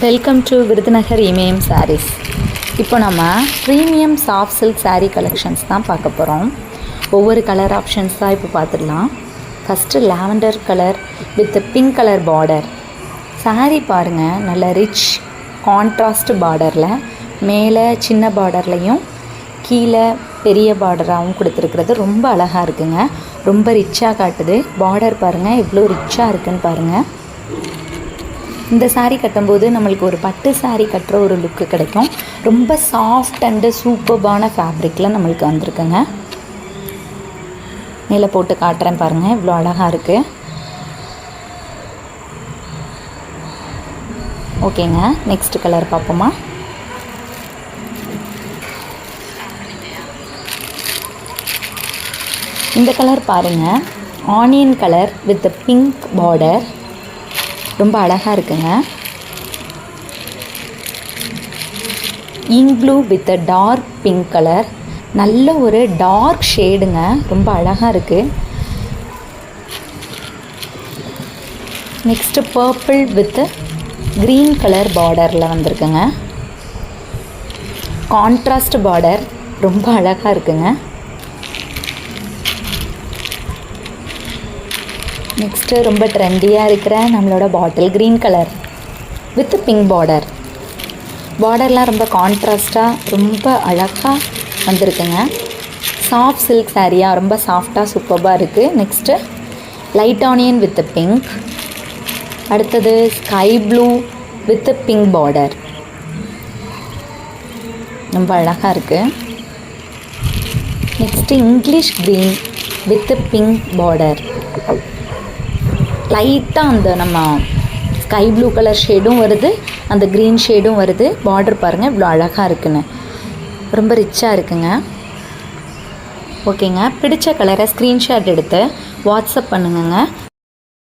Welcome to Virudhunagar இமயம் சாரீஸ். இப்போ நம்ம premium soft silk sari collections தான் பார்க்க போகிறோம். ஒவ்வொரு கலர் ஆப்ஷன்ஸ் தான் இப்போ பார்த்துடலாம். First lavender colour with pink colour border sari பாருங்கள். நல்ல ரிச் கான்ட்ராஸ்ட் பார்டரில் மேலே சின்ன பார்டர்லையும் கீழே பெரிய பார்டராகவும் கொடுத்துருக்கிறது ரொம்ப அழகாக இருக்குங்க. ரொம்ப ரிச்சாக காட்டுது. பார்டர் பாருங்கள் எவ்வளோ ரிச்சாக இருக்குதுன்னு பாருங்கள். இந்த சாரீ கட்டும்போது நம்மளுக்கு ஒரு பட்டு சாரீ கட்டுற ஒரு லுக்கு கிடைக்கும். ரொம்ப சாஃப்ட் அண்டு சூப்பர்பான ஃபேப்ரிக்கில் நம்மளுக்கு வந்திருக்குங்க. மேலே போட்டு காட்டுறேன் பாருங்கள் இவ்வளோ அழகாக இருக்குது. ஓகேங்க, நெக்ஸ்ட் கலர் பார்ப்போமா. இந்த கலர் பாருங்கள், onion colour with pink border ரொம்ப அழகாக இருக்குங்க. Ink blue with dark pink colour, நல்ல ஒரு டார்க் ஷேடுங்க, ரொம்ப அழகாக இருக்குது. Next purple with green colour பார்டரில் வந்திருக்குங்க. கான்ட்ராஸ்ட் பார்டர் ரொம்ப அழகாக இருக்குங்க. நெக்ஸ்ட்டு ரொம்ப ட்ரெண்டியாக இருக்கிற நம்மளோட bottle green colour with pink border. பார்டர்லாம் ரொம்ப கான்ட்ராஸ்ட்டாக ரொம்ப அழகாக வந்திருக்குங்க. சாஃப்ட் சில்க் சாரியாக ரொம்ப சாஃப்டாக சூப்பராக இருக்குது. Next light onion with pink. அடுத்தது sky blue with pink border ரொம்ப அழகாக இருக்குது. Next English green with pink border. லைட்டாக அந்த நம்ம ஸ்கை ப்ளூ கலர் ஷேடும் வருது, அந்த க்ரீன் ஷேடும் வருது. பார்டர் பாருங்கள் இவ்வளோ அழகாக இருக்குன்னு, ரொம்ப ரிச்சாக இருக்குங்க. ஓகேங்க, பிடிச்ச கலரை ஸ்க்ரீன்ஷாட் எடுத்து வாட்ஸ்அப் பண்ணுங்கங்க.